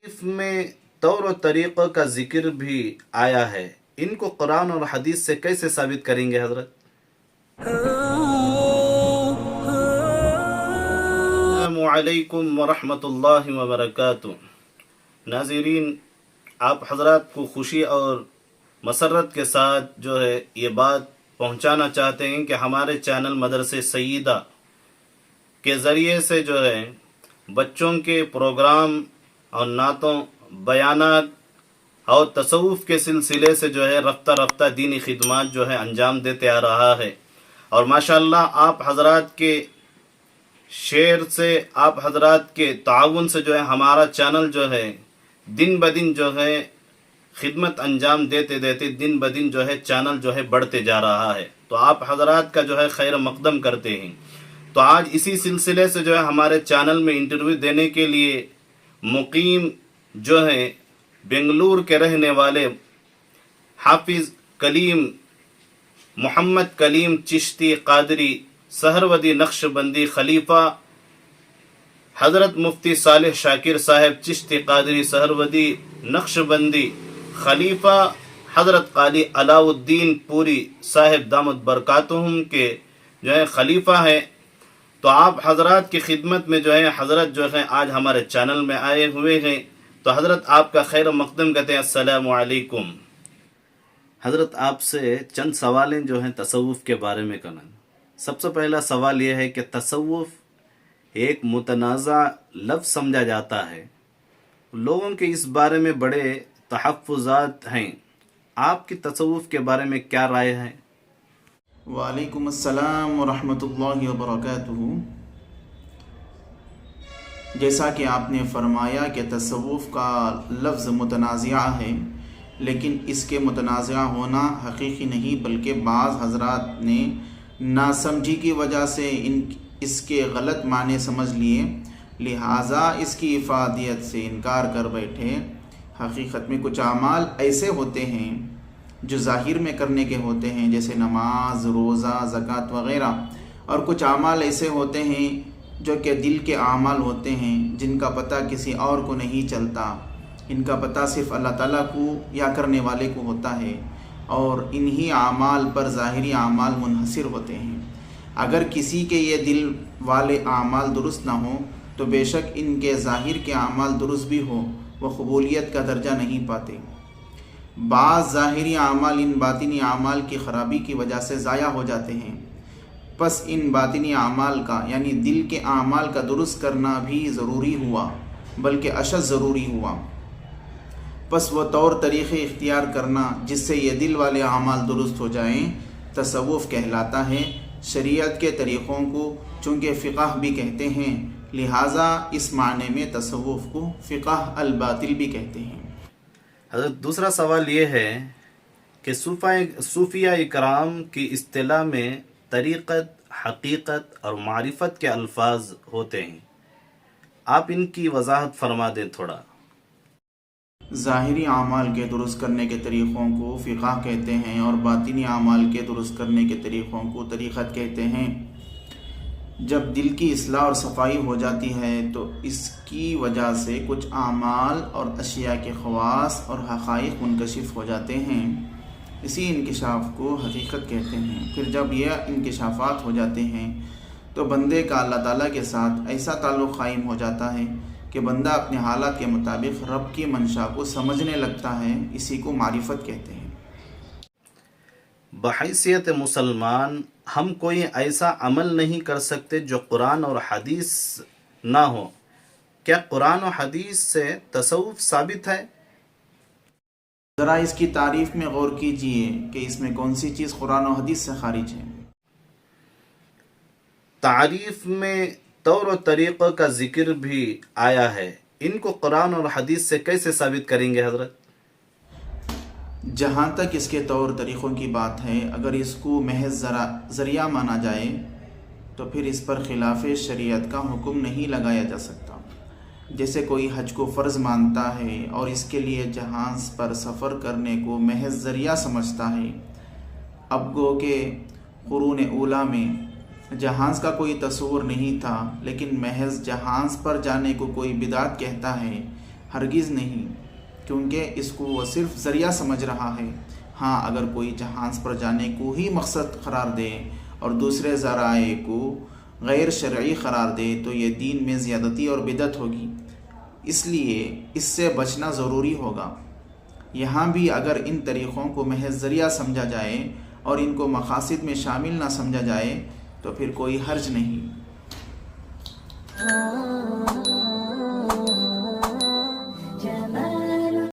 اس میں طور و طریقہ کا ذکر بھی آیا ہے، ان کو قرآن اور حدیث سے کیسے ثابت کریں گے حضرت؟ السلام علیکم ورحمۃ اللہ وبرکاتہ۔ ناظرین، آپ حضرات کو خوشی اور مسرت کے ساتھ یہ بات پہنچانا چاہتے ہیں کہ ہمارے چینل مدرسہ سیدہ کے ذریعے سے بچوں کے پروگرام اور نعتوں، بیانات اور تصوف کے سلسلے سے رفتہ رفتہ دینی خدمات انجام دیتے آ رہا ہے، اور ماشاءاللہ آپ حضرات کے شیئر سے، آپ حضرات کے تعاون سے ہمارا چینل دن بدن خدمت انجام دیتے دیتے دن بدن چینل بڑھتے جا رہا ہے، تو آپ حضرات کا خیر مقدم کرتے ہیں۔ تو آج اسی سلسلے سے ہمارے چینل میں انٹرویو دینے کے لیے مقیم بنگلور کے رہنے والے حافظ کلیم محمد کلیم چشتی قادری سہروردی نقشبندی خلیفہ حضرت مفتی صالح شاکر صاحب چشتی قادری سہروردی نقشبندی خلیفہ حضرت قالی علاء الدین پوری صاحب دامت برکاتہم کے خلیفہ ہیں۔ تو آپ حضرات کی خدمت میں حضرت آج ہمارے چینل میں آئے ہوئے ہیں، تو حضرت آپ کا خیر مقدم کہتے ہیں۔ السلام علیکم حضرت، آپ سے چند سوالیں تصوف کے بارے میں کرنا۔ سب سے پہلا سوال یہ ہے کہ تصوف ایک متنازع لفظ سمجھا جاتا ہے، لوگوں کے اس بارے میں بڑے تحفظات ہیں، آپ کی تصوف کے بارے میں کیا رائے ہے؟ وعلیکم السلام ورحمۃ اللہ وبرکاتہ۔ جیسا کہ آپ نے فرمایا کہ تصوف کا لفظ متنازع ہے، لیکن اس کے متنازع ہونا حقیقی نہیں، بلکہ بعض حضرات نے ناسمجھی کی وجہ سے اس کے غلط معنی سمجھ لیے، لہٰذا اس کی افادیت سے انکار کر بیٹھے۔ حقیقت میں کچھ اعمال ایسے ہوتے ہیں جو ظاہر میں کرنے کے ہوتے ہیں، جیسے نماز، روزہ، زکوٰۃ وغیرہ، اور کچھ اعمال ایسے ہوتے ہیں جو کہ دل کے اعمال ہوتے ہیں، جن کا پتہ کسی اور کو نہیں چلتا، ان کا پتہ صرف اللہ تعالیٰ کو یا کرنے والے کو ہوتا ہے، اور انہی اعمال پر ظاہری اعمال منحصر ہوتے ہیں۔ اگر کسی کے یہ دل والے اعمال درست نہ ہوں تو بے شک ان کے ظاہر کے اعمال درست بھی ہو، وہ قبولیت کا درجہ نہیں پاتے۔ بعض ظاہری اعمال ان باطنی اعمال کی خرابی کی وجہ سے ضائع ہو جاتے ہیں، پس ان باطنی اعمال کا یعنی دل کے اعمال کا درست کرنا بھی ضروری ہوا، بلکہ اشد ضروری ہوا۔ پس وہ طور طریقے اختیار کرنا جس سے یہ دل والے اعمال درست ہو جائیں، تصوف کہلاتا ہے۔ شریعت کے طریقوں کو چونکہ فقہ بھی کہتے ہیں، لہٰذا اس معنی میں تصوف کو فقہ الباطل بھی کہتے ہیں۔ حضرت دوسرا سوال یہ ہے کہ صوفیہ اکرام کی اصطلاح میں طریقت، حقیقت اور معرفت کے الفاظ ہوتے ہیں، آپ ان کی وضاحت فرما دیں تھوڑا۔ ظاہری اعمال کے درست کرنے کے طریقوں کو فقہ کہتے ہیں، اور باطنی اعمال کے درست کرنے کے طریقوں کو طریقت کہتے ہیں۔ جب دل کی اصلاح اور صفائی ہو جاتی ہے تو اس کی وجہ سے کچھ اعمال اور اشیاء کے خواص اور حقائق منکشف ہو جاتے ہیں، اسی انکشاف کو حقیقت کہتے ہیں۔ پھر جب یہ انکشافات ہو جاتے ہیں تو بندے کا اللہ تعالیٰ کے ساتھ ایسا تعلق قائم ہو جاتا ہے کہ بندہ اپنے حالات کے مطابق رب کی منشا کو سمجھنے لگتا ہے، اسی کو معرفت کہتے ہیں۔ بحیثیت مسلمان ہم کوئی ایسا عمل نہیں کر سکتے جو قرآن اور حدیث نہ ہو، کیا قرآن و حدیث سے تصوف ثابت ہے؟ ذرا اس کی تعریف میں غور کیجئے کہ اس میں کون سی چیز قرآن و حدیث سے خارج ہے۔ تعریف میں طور و طریقہ کا ذکر بھی آیا ہے، ان کو قرآن اور حدیث سے کیسے ثابت کریں گے حضرت؟ جہاں تک اس کے طور طریقوں کی بات ہے، اگر اس کو محض ذریعہ مانا جائے تو پھر اس پر خلاف شریعت کا حکم نہیں لگایا جا سکتا۔ جیسے کوئی حج کو فرض مانتا ہے اور اس کے لیے جہاز پر سفر کرنے کو محض ذریعہ سمجھتا ہے، اب گو کہ قرون اولیٰ میں جہاز کا کوئی تصور نہیں تھا، لیکن محض جہاز پر جانے کو کوئی بدعت کہتا ہے، ہرگز نہیں، کیونکہ اس کو وہ صرف ذریعہ سمجھ رہا ہے۔ ہاں، اگر کوئی جہاز پر جانے کو ہی مقصد قرار دے اور دوسرے ذرائع کو غیر شرعی قرار دے تو یہ دین میں زیادتی اور بدعت ہوگی، اس لیے اس سے بچنا ضروری ہوگا۔ یہاں بھی اگر ان طریقوں کو محض ذریعہ سمجھا جائے اور ان کو مقاصد میں شامل نہ سمجھا جائے تو پھر کوئی حرج نہیں۔